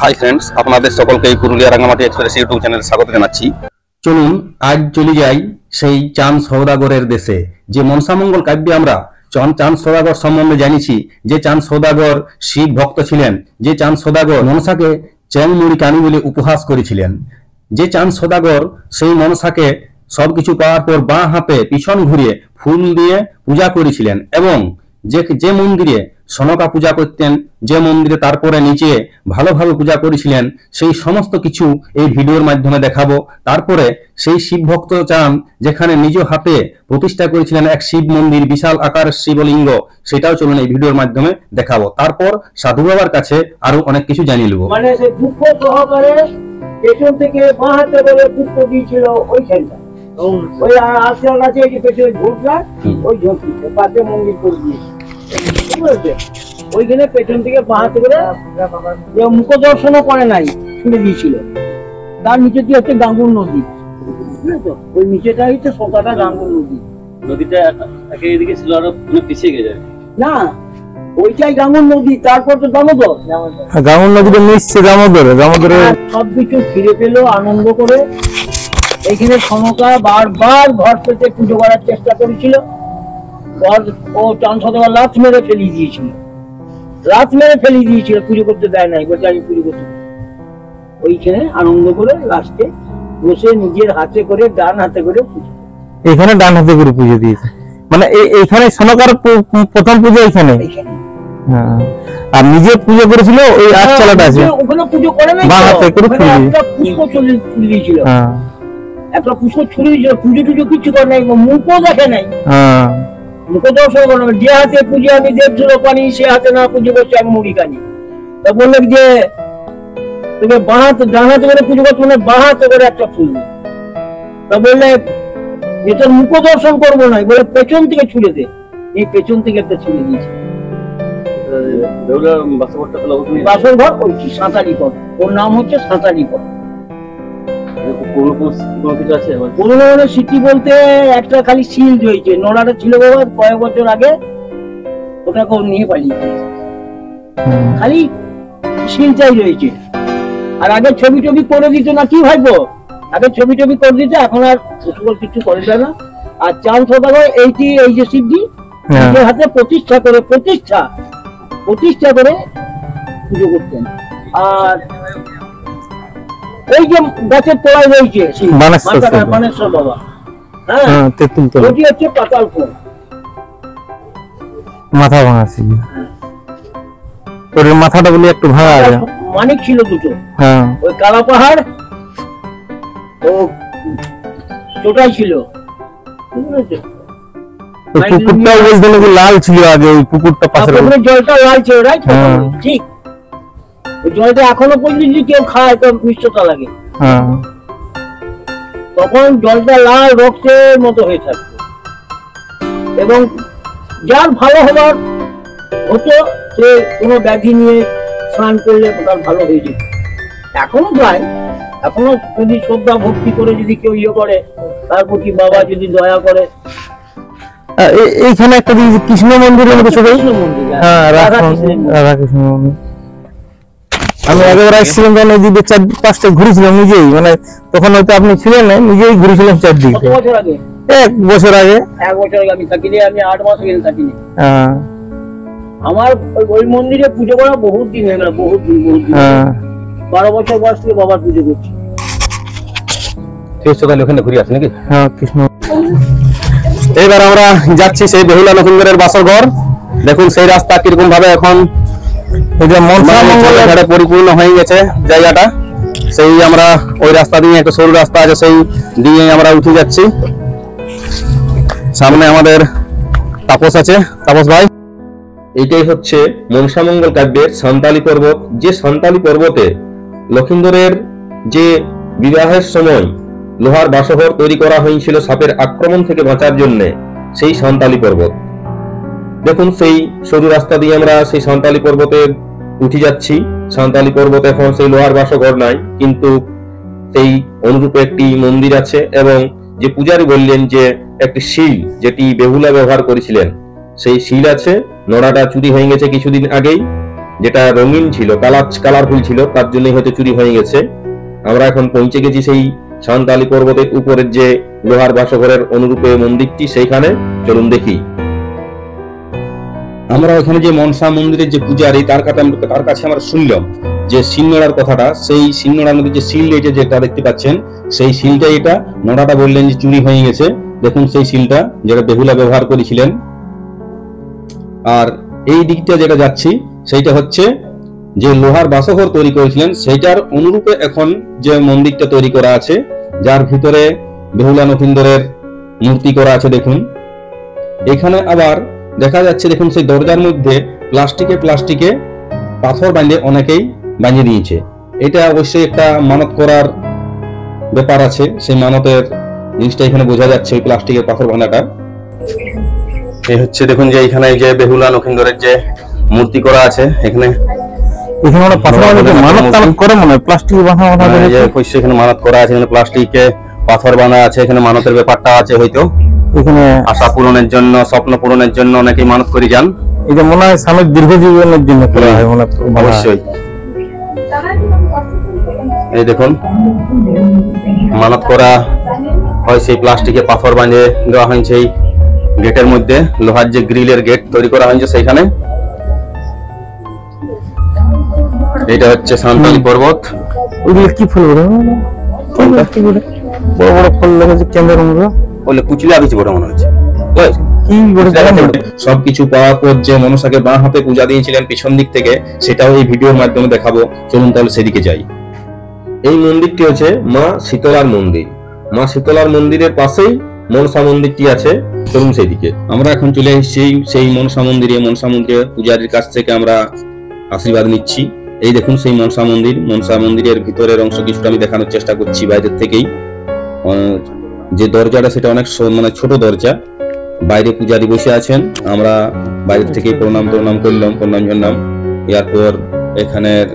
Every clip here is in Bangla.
হাই ফ্রেন্ডস, আপনাদের সকলকে এই পুরুলিয়া রাঙ্গামাটি এক্সপ্রেস ইউটিউব চ্যানেলে স্বাগত জানাচ্ছি। চলুন আজ চলে যাই সেই চাঁদ সওদাগরের দেশে। যে মনসামঙ্গল কাব্যে আমরা চাঁদ সওদাগর সম্বন্ধে জানিছি, যে চাঁদ সওদাগর শিব ভক্ত ছিলেন, যে চাঁদ সওদাগর মনসাকে চ্যাংমুড়ি কানি বলে উপহাস করেছিলেন, যে চাঁদ সওদাগর সেই মনসাকে সবকিছু পাওয়ার পর বাঁ হাতে পিছন ঘুরিয়ে ফুল দিয়ে পূজা করেছিলেন, এবং যে মন্দিরে সনকা পূজা করতেন, যে মন্দিরে তারপরে নিচে ভালোভাবে পূজা করেছিলেন, সেই সমস্ত কিছু এই ভিডিওর মাধ্যমে দেখাবো। তারপরে সেই শিব ভক্ত চাঁদ যেখানে নিজ হাতে প্রতিষ্ঠা করেছিলেন এক শিব মন্দির, বিশাল আকারের শিবলিঙ্গ, সেটাও চলুন এই ভিডিওর মাধ্যমে দেখাবো। তারপর সাধু বাবার কাছে আরো অনেক কিছু জানিয়ে নেবো। মানে সে দুঃখ সহকারে পেছন থেকে বাঁ হাতে করে পুষ্প দিয়েছিল ওইখানটা, ওই আশ্রম আছে যে পেছনে ঝোঁকটা, ওই ঝোঁকটিতে পাশে মন্দির করে দিয়েছে, ওইখানে পেছন থেকে বাঁ হাতে করে মুখ দর্শনও করে নাই, ছুঁড়ে দিয়েছিল। তার নিচে দিয়ে হচ্ছে গাঙ্গুর নদী, বুঝলেতো? ওই নিচেটা হচ্ছে সোতাটা গাঙ্গুর নদী। নদীটা এদিকে ছিল আরো পিছিয়ে গেছে না, ওইটাই গাঙ্গুর নদী, তারপর তো দামোদর। গাঙ্গুর নদীটা মিশছে দামোদরে সবকিছু ফিরে পেলো আনন্দ করে। এইখানে সনকা বারবার ঘর পেতে পুজো করার চেষ্টা করেছিল, ও চাঁদ সওদাগর লাথ মেরে ফেলিয়ে দিয়েছিল, পুজো করতে দেয় নাই, বলছে আমি পুজো করতে। ওইখানে আনন্দ করে লাস্টে বসে নিজের হাতে করে ডান হাতে করে পুজো, এখানে ডান হাতে করে পুজো দিয়েছে। মানে এইখানে সনকার প্রথম পুজো এইখানে, আর নিজে পুজো করেছিল ওই আটচালাটা আছে, ওখানে পুজো করে নাই, বাঁ হাতে করে একটা পুষ্প ছুড়ে দিয়েছিল, একটা পুষ্প ছুড়ে দিয়েছিল, পুজো টুজো কিছু করে নাই, মুখও দেখে নাই, মুখ দর্শন করে নাই। যে হাতে পুজো আমি দেড় পানি, সে হাতে না পুজো করছে আমি মুড়ি কানি। তা বললো যে তুমি বাঁ হাতে ডান হাতে করে পুজো করছো, মানে বাঁ হাতে করে একটা ফুল। তা বললে যে তোর মুখ দর্শন করবো না, বলে পেছন থেকে ছুড়ে দে। এই পেছন থেকে একটা ছুড়ে দিয়েছে। বাসর ঘর ওই সাঁতারি ঘর, ওর নাম হচ্ছে সাঁতারি ঘর। পুরোনো স্মৃতি বলতে একটা খালি শিল রয়েছে, নোড়াটা ছিল বাবা কয়েক বছর আগে, ওটাকে নিয়ে পালিয়ে খালি শিলটাই রয়েছে। আর আগে ছবি টবি করে দিত না, কি ভাইবো, আগে ছবি টবি করে দিত, এখন আর কিছু করে দেয় না। আর চাঁদ সওদাগর এই যে শিবজি নিজের হাতে প্রতিষ্ঠা করে পুজো করতেন। আর ওই যে গাছের তলায় রয়েছে মানেশ্বর বাবা, হ্যাঁ ওটি হচ্ছে পাতাল ফোন, মাথা ভাঙা ছিল, ওর মাথাটা বলি একটু ভাঙা আছে, মানিক ছিল দুটো, ওই কালা পাহাড় ও ছোটাই ছিল, পুকুরটাও বলতে নাকি লাল ছিল আগে, ওই পুকুরটা পাশে জলটা লাল ছিল, রাইট? ঠিক, ওই জলটা এখনো পর্যন্ত যদি কেউ খায় তো মিষ্টতা লাগে, তখন জলটা লাল রক্তের মতো হয়ে থাকতো, এবং যার ভালো হবার হতো সে কোনো ব্যাধি নিয়ে স্নান করলে তার ভালো হয়ে যেত। এখনো যদি শ্রদ্ধা ভক্তি করে যদি কেউ করে, তার প্রতি বাবা যদি দয়া করে। এইখানে একটা কৃষ্ণ মন্দিরের মতো, কৃষ্ণ মন্দির, রাধা কৃষ্ণ মন্দির। আমি আগেবার আসছিলাম তখন এই দিকে 4-5টা ঘুরেছিলাম নিজেই, মানে তখন হয়তো আপনি ছিলেন না, নিজেই ঘুরেছিলাম চারদিকে। 1 বছর আগে আমি থাকিনি, আমি 8 মাস আগে থাকিনি। আমার ওই মন্দিরে পুজো করা বহুত দিন হয়ে গেল, বহুত দিন 12 বছর বয়স থেকে বাবার পুজো করছি। ওখানে ঘুরে আসি নাকি? হ্যাঁ, কৃষ্ণ। এবার আমরা যাচ্ছি সেই বেহুলা নতুনগড়ের বাসর ঘর। দেখুন সেই রাস্তা কিরকম ভাবে এখন পরিপূর্ণ হয়ে গেছে জায়গাটা। সেই আমরা ওই রাস্তা দিয়ে, একটা সরু রাস্তা আছে, সেই দিয়ে আমরা উঠে যাচ্ছি। সামনে আমাদের তাপস আছে, তাপস ভাই। এটাই হচ্ছে মনসামঙ্গল কাব্যের সান্তালি পর্বত। যে সান্তালি পর্বতে লক্ষিন্দরের যে বিবাহের সময় লোহার বাসঘর তৈরি করা হয়েছিল সাপের আক্রমণ থেকে বাঁচার জন্য, সেই সান্তালি পর্বত। দেখুন সেই সরু রাস্তা দিয়ে আমরা সেই সান্তালি পর্বতে উঠে যাচ্ছি। সান্তালি পর্বতে এখন সেই লোহার বাসঘর নাই, কিন্তু সেই অনুরূপে একটি মন্দির আছে, এবং যে পূজারী বললেন যে একটি শিল যেটি বেহুলা ব্যবহার করেছিলেন, সেই শিল আছে। নড়াটা চুরি হয়ে গেছে কিছুদিন আগেই, যেটা রঙিন ছিল, কালারফুল ছিল, তার জন্যই হয়তো চুরি হয়ে গেছে। আমরা এখন পৌঁছে গেছি সেই সান্তালি পর্বতের উপরের যে লোহার বাসঘরের অনুরূপে মন্দিরটি, সেইখানে চলুন দেখি। আমরা ওখানে যে মনসা মন্দিরের যে পূজারী তার কাছে আমরা শুনলাম যে শিলনোড়ার কথাটা, সেই শিলনোড়ার মধ্যে যে শিল এই যেটা দেখতে পাচ্ছেন, সেই শিলটা এটা নোড়াটা বললেন যে চুরি হয়ে গেছে। দেখুন সেই শিলটা যেটা বেহুলা ব্যবহার করেছিলেন। আর এই দিকটা যেটা যাচ্ছি সেইটা হচ্ছে যে লোহার বাসঘর তৈরি করেছিলেন, সেইটার অনুরূপে এখন যে মন্দিরটা তৈরি করা আছে, যার ভিতরে বেহুলা নফিন্দরের মূর্তি করা আছে। দেখুন এখানে আবার দেখা যাচ্ছে, দেখুন সেই দরজার মধ্যে প্লাস্টিকে পাথর বাঁধে অনেকেই বাঁধিয়ে দিয়েছে। এটা অবশ্যই একটা মানত করার ব্যাপার আছে, সেই মানতের জিনিসটা এখানে বোঝা যাচ্ছে ওই প্লাস্টিকের পাথর বাঁধাটা। এই হচ্ছে দেখুন যে এখানে যে বেহুলা নফিন্দরের যে মূর্তি করা আছে, এখানে মানত করা আছে, এখানে প্লাস্টিকে পাথর বাঁধা আছে, এখানে মানতের ব্যাপারটা আছে হয়তো। এখানে আশা পূরণের জন্য, স্বপ্ন পূরণের জন্য অনেকেই মানত করে যান। এটা মনে হয় স্বামীর দীর্ঘ জীবনের জন্য করা হয় মনে হয়। অবশ্যই এই দেখুন মানত করা হয়, সেই প্লাস্টিকে পাথর বাঁধে দেওয়া হয়েছে এই গেটের মধ্যে, লোহার যে গ্রিলের গেট তৈরি করা হয়েছে সেইখানে। এটা হচ্ছে সান্তালি পর্বত। ওগুলো কি ফুল বড় বড় ফুল লাগাচ্ছে কেন্দ্রের মধ্যে, বলে কুচিলা বেশি বড় মনে হচ্ছে। সবকিছু পাওয়ার পর যে মনসাকে বাঁ হাতে পূজা দিয়েছিলেন পিছন দিক থেকে, সেটাও এই ভিডিওর মাধ্যমে দেখাবো। চলুন তাহলে সেদিকে যাই। এই মন্দিরটি হচ্ছে মা শীতলার মন্দির। মা শীতলার মন্দিরের পাশেই মনসা মন্দিরটি আছে। চলুন সেদিকে। আমরা এখন চলে এসেছি সেই মনসা মন্দিরে। মনসা মন্দিরে পূজারীর কাছ থেকে আমরা আশীর্বাদ নিচ্ছি। এই দেখুন সেই মনসা মন্দির। মনসা মন্দিরের ভিতরের অংশ কিছুটা আমি দেখানোর চেষ্টা করছি বাইরের থেকেই। যে দরজাটা সেটা অনেক মানে ছোট দরজা। বাইরে পূজারী বসে আছেন, আমরা বাইরের থেকে প্রণাম করলাম, প্রণাম জানালাম। এরপর এখানের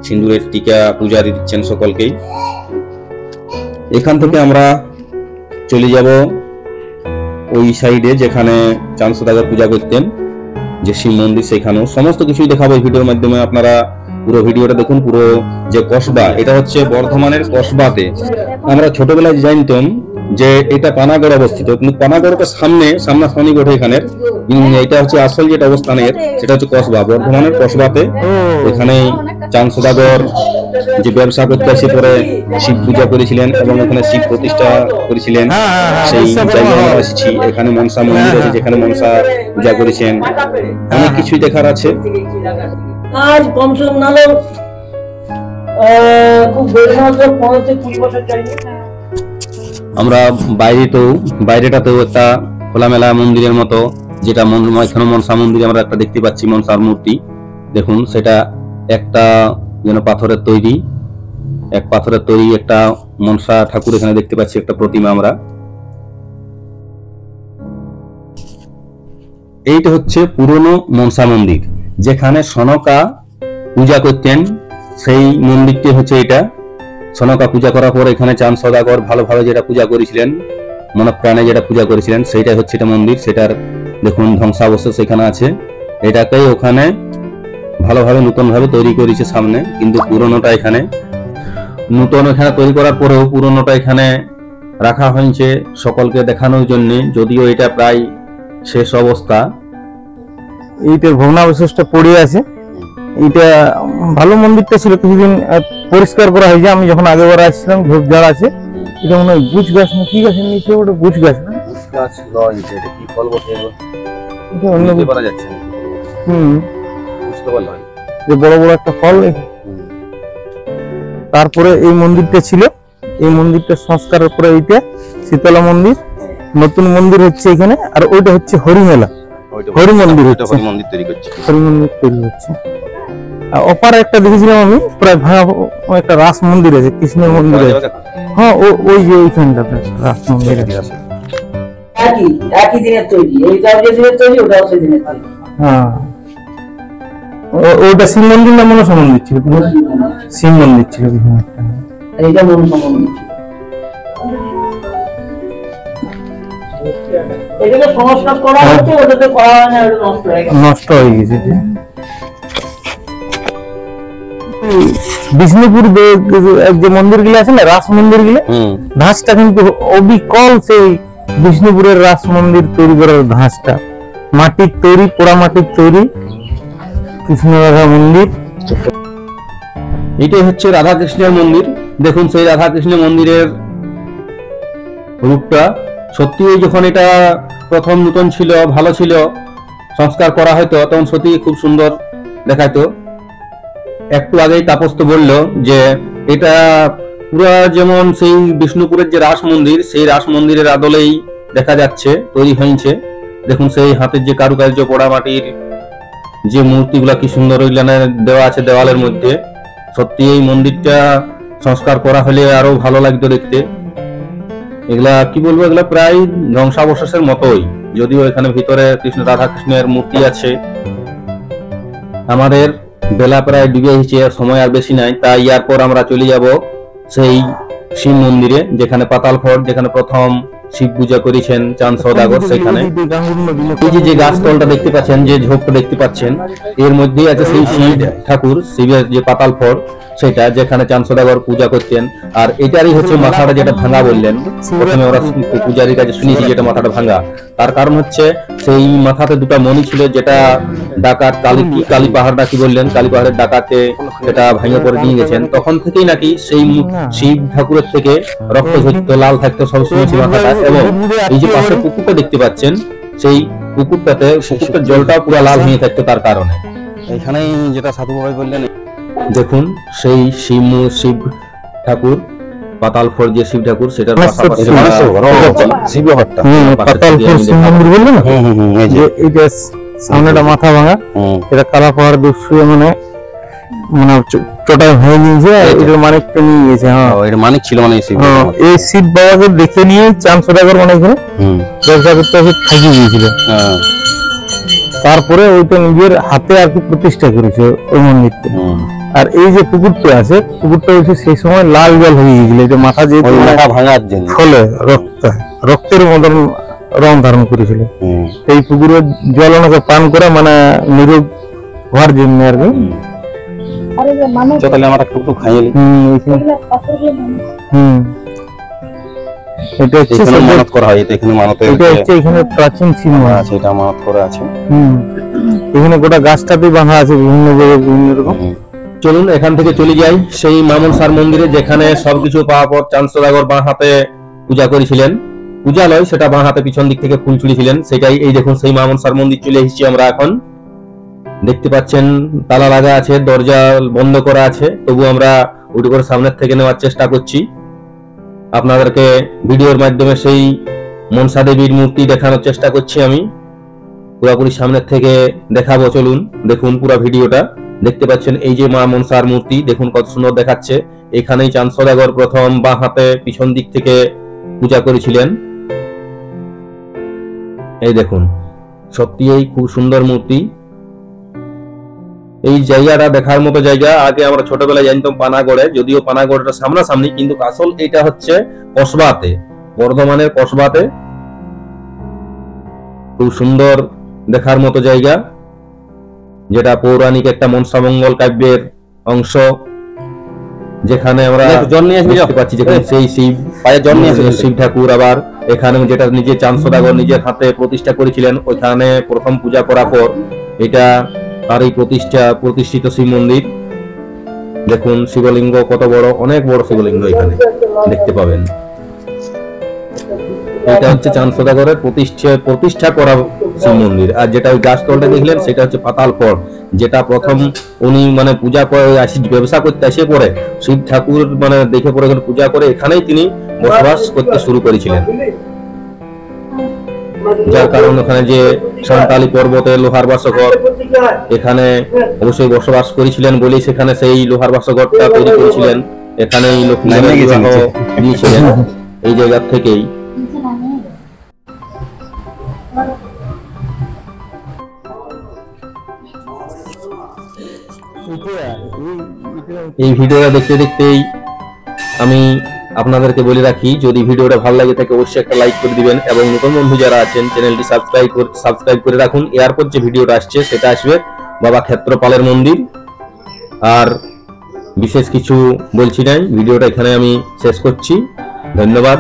সিঁদুরের টিকা পূজারী দিচ্ছেন সকলকেই। এখান থেকে আমরা চলে যাব ওই সাইডে যেখানে চাঁদ সওদাগর পূজা করতেন, যে শিব মন্দির, সেখানেও সমস্ত কিছুই দেখাবো এই ভিডিওর মাধ্যমে। আপনারা পুরো ভিডিওটা দেখুন। পুরো যে কসবা, এটা হচ্ছে বর্ধমানের কসবাতে। আমরা ছোটবেলায় জানতাম যে এটা পানাগড় অবস্থিত, কিন্তু পানাগড়টা সামনাসামনি ঘটে এখানের। এটা হচ্ছে আসল যেটা অবস্থানের, সেটা হচ্ছে কসবা, বর্ধমানের কসবাতে। এখানে চাঁদ সওদাগর যে ব্যবসা করতে এসে পরে শিব পূজা করেছিলেন এবং এখানে শিব প্রতিষ্ঠা করেছিলেন। সেই জায়গায় আমরা এসেছি। এখানে মনসা মন্দির আছে, যেখানে মনসা পূজা করেছেন। অনেক কিছুই দেখার আছে। আজ কমসে কম নালো খুব বেশি 15 থেকে 20 বছর যায়নি। আমরা বাইরেটাতেও একটা খোলামেলা মন্দিরের মতো, যেটা এখানে মনসা মন্দিরে আমরা একটা দেখতে পাচ্ছি মনসার মূর্তি। দেখুন সেটা একটা যেন পাথরের তৈরি একটা মনসা ঠাকুর এখানে দেখতে পাচ্ছি, একটা প্রতিমা আমরা। এইটা হচ্ছে পুরনো মনসা মন্দির, যেখানে সনকা পূজা করতেন। সেই মন্দিরটি হচ্ছে এটা। সনকা পূজা করার পর এখানে চাঁদ সওদাগর ভালোভাবে যেটা পূজা করেছিলেন, মনপ্রাণে যেটা পূজা করেছিলেন, সেইটাই হচ্ছে এটা মন্দির। সেটার দেখুন ধ্বংসাবশেষ সেখানে আছে। এটাকেই ওখানে ভালোভাবে নতুনভাবে তৈরি করেছে সামনে, কিন্তু পুরনোটা এখানে তৈরি করার পরেও পুরনোটা এখানে রাখা হয়েছে সকলকে দেখানোর জন্য, যদিও এটা প্রায় শেষ অবস্থা। এইটার ভগ্নাবশেষটা পড়ে আছে। এটা ভালো মন্দিরটা ছিল, কিছুদিন পরিষ্কার করা হয়েছে। আমি যখন আগেবার আসছিলাম, ঝোপঝাড় আছে। এটা মনে হয় বুঝ গাছ না কি গাছের নিচে, ওটা বুঝ গাছ না, কি ফল বসে এটা অন্য পারা যাচ্ছে না। বুঝতে পারলাম যে বড় বড় একটা ফল। তারপরে এই মন্দিরটা ছিল, এই মন্দিরটা সংস্কারের পরে এইটা শীতলা মন্দির। নতুন মন্দির হচ্ছে এখানে। আর ওইটা হচ্ছে হরিমেলা, হরি মন্দির হচ্ছে, হরি মন্দির তৈরি হচ্ছে। আর অপারে একটা দেখেছিলাম আমি, প্রায় ভাঙা একটা রাস মন্দির আছে, কৃষ্ণের মন্দির আছে। হ্যাঁ, ওই যে ওইখানটাতে রাস মন্দির আছে। একই দিনের তৈরি, এইটাও যে দিনের তৈরি, ওটাও সেই দিনের তৈরি। হ্যাঁ, ওটা শিব মন্দির না মনসা মন্দির ছিল? শিব মন্দির ছিল। এইটা মনসা মন্দির। এটাকে সংস্কার করা হচ্ছে, ওটাতে করা হয় না, ওটা নষ্ট হয়ে গেছে। বিষ্ণুপুর যে মন্দির গুলো আছে না, রাস মন্দির গুলো, ধাঁচটা কিন্তু অবিকল সেই বিষ্ণুপুরের রাস মন্দির তৈরি করার ধাঁচটা, মাটির তৈরি, পোড়া মাটির তৈরি কৃষ্ণ রাধা মন্দির। এটাই হচ্ছে রাধা কৃষ্ণের মন্দির। দেখুন সেই রাধা কৃষ্ণের মন্দিরের রূপটা সত্যি, যখন এটা প্রথম নতুন ছিল, ভালো ছিল, সংস্কার করা হয়তো তখন সত্যি খুব সুন্দর দেখাইতো। একটু আগেই তাপস তো বলল যে এটা পুরা যেমন সেই বিষ্ণুপুরের যে রাস মন্দির, সেই রাস মন্দিরের আদলেই দেখা যাচ্ছে তৈরি হয়েছে। দেখুন সেই হাতের যে কারুকার্য, পোড়া মাটির যে মূর্তিগুলা কি সুন্দর ওইখানে দেওয়া আছে দেওয়ালের মধ্যে। সত্যি এই মন্দিরটা সংস্কার করা হলে আরো ভালো লাগতো দেখতে। এগুলা কি বলবো, এগুলা প্রায় ধ্বংসাবশেষের মতোই, যদিও এখানে ভিতরে কৃষ্ণ রাধা কৃষ্ণের মূর্তি আছে। আমাদের বেলা প্রায় ডুবে এসেছে, সময় আর বেশি নাই, তাই এরপর আমরা চলে যাব সেই শিব মন্দিরে, যেখানে পাতাল ফোর্ট, যেখানে প্রথম শিব পূজা করেছেন চাঁদ সওদাগর। সেখানে এই যে গাছতলটা দেখতে পাচ্ছেন, যে ঝোপটা দেখতে পাচ্ছেন, এর মধ্যেই আছে সেই শিব ঠাকুর, শিবের যে পাতাল ফোর্ট সেটা, যেখানে চাঁদ সওদাগর পূজা করতেন। আর এটারই হচ্ছে মাথাটা যেটা ভাঙা বললেন, প্রথমে ওরা পূজারীর কাছে শুনেছি যেটা মাথাটা ভাঙা। তার কারণ হচ্ছে সেই মাথাতে দুটা মণি ছিল, যেটা ডাকাত কালী পাহাড় কি বললেন, কালী পাহাড়ের ডাকাতে সেটা ভেঙে পড়ে নিয়ে গেছেন। তখন থেকেই নাকি সেই শিব ঠাকুরের থেকে রক্ত ঝরতো, লাল থাকতো সবসময় সেই মাথাটা। এবং এই যে পাশে পুকুরটা দেখতে পাচ্ছেন, সেই পুকুরটার জলটা পুরো লাল হয়ে থাকতো তার কারণে। এখানেই যেটা সাধু বাবাই বললেন, দেখুন সেই শিব ঠাকুর পাতাল ফোর্ট যে শিব ঠাকুর, সেটার পাশাপাশি সামনেটা মাথা ভাঙা, এটা কালা পাহাড় দুশুয়ে মানে চটাই হয়ে নিয়েছে, এটার মানিকটা নিয়ে গেছে। হ্যাঁ, এটা মানিক ছিল মানে এই শিব বাবাকে দেখে নিয়ে চাঁদ সওদাগর মানে এখানে ব্যবসা করতে থাকি গিয়েছিল। তারপরে ওইটা নিজের হাতে আর কি প্রতিষ্ঠা করেছে ওই মন্দিরটা। আর এই যে পুকুরটা আছে, পুকুরটা হচ্ছে সেই সময় লাল জল হয়ে গিয়েছিল, এটা মাথা যে ভাঙার জন্য ফলে রক্তের মতন রং ধারণ করেছিল। এই পুকুরের জল অনেকে পান করে মানে নিরোগ হওয়ার জন্য আর কি। তাহলে আমরা একটু খাইলি। এটা হচ্ছে মানত করা হয়, এখানে মানত, এটা হচ্ছে এখানে প্রাচীন চিহ্ন আছে, এটা মানত করা আছে। এখানে গোটা গাছটাতেই বাঁধা আছে বিভিন্ন জায়গায় বিভিন্ন রকম। চলুন এখান থেকে চলে যাই সেই মামনসার মন্দিরে, যেখানে সবকিছু পাওয়ার পর চাঁদ সওদাগর বাঁ হাতে পূজা করেছিলেন। পূজা নয়, সেটা বাঁ হাতে পিছন দিক থেকে ফুল ছুঁড়েছিলেন, সেটাই। এই দেখুন সেই মামনসার মন্দির চলে এসেছি আমরা এখন। দেখতে পাচ্ছেন তালা লাগা আছে, দরজা বন্ধ করা আছে, তবু আমরা উঠে করে সামনের থেকে নেওয়ার চেষ্টা করছি। আপনাদেরকে ভিডিওর মাধ্যমে সেই মনসা দেবীর মূর্তি দেখানোর চেষ্টা করছি আমি, পুরোপুরি সামনের থেকে দেখাবো। চলুন দেখুন পুরো ভিডিওটা। দেখতে পাচ্ছেন এই যে মা মনসার মূর্তি, দেখুন কত সুন্দর দেখাচ্ছে। এখানেই চাঁদ সওদাগর প্রথম বাঁ হাতে পিছন দিক থেকে পূজা করেছিলেন। এই দেখুন, সত্যি এই খুব সুন্দর মূর্তি। এই জায়গাটা দেখার মতো জায়গা। আগে আমরা ছোটবেলায় জানতাম পানাগড়ে, যদিও পানাগড়টা সামনাসামনি, কিন্তু আসল এটা হচ্ছে কসবাতে, বর্ধমানের কসবাতে। খুব সুন্দর দেখার মতো জায়গা, যেটা পৌরাণিক একটা মনসামঙ্গল কাব্যের অংশ, যেখানে আমরা দেখতে পাচ্ছি যেখানে সেই শিব ঠাকুর, আবার এখানে যেটা নিজে চাঁদ সওদাগর নিজের হাতে প্রতিষ্ঠা করেছিলেন, ওইখানে প্রথম পূজা করার পর এটা আর এই প্রতিষ্ঠিত শিব মন্দির। দেখুন শিবলিঙ্গ কত বড়, অনেক বড় শিবলিঙ্গ এখানে দেখতে পাবেন। এটা হচ্ছে চাঁদ সওদাগরের প্রতিষ্ঠা করা শিব মন্দির। আর যেটা ওই গাছতলটা দেখলেন, সেটা হচ্ছে পাতাল ফোর্ট, যেটা প্রথম উনি মানে পূজা করে ব্যবসা করতে আসে পরে শিব ঠাকুর মানে দেখে পরে পূজা করে এখানেই তিনি বসবাস করতে শুরু করেছিলেন। যার কারণে ওখানে যে সান্তালি পর্বতে লোহার বাসঘর, এখানে অবশ্যই বসবাস করেছিলেন বলেই সেখানে সেই লোহার বাসঘরটা তৈরি করেছিলেন। এখানেই লক্ষ্মী বিবাহ দিয়েছিলেন এই জায়গা থেকেই। এই ভিডিওটা দেখতে দেখতেই আমি আপনাদেরকে বলে রাখি, যদি ভিডিওটা ভালো লাগে থাকে অবশ্যই একটা লাইক করে দিবেন, এবং নতুন বন্ধু যারা আছেন চ্যানেলটি সাবস্ক্রাইব করে রাখুন। এরপর যে ভিডিওটা আসছে সেটা আসবে বাবা ক্ষেত্রপালের মন্দির। আর বিশেষ কিছু বলছি নাই, ভিডিওটা এখানে আমি শেষ করছি। ধন্যবাদ।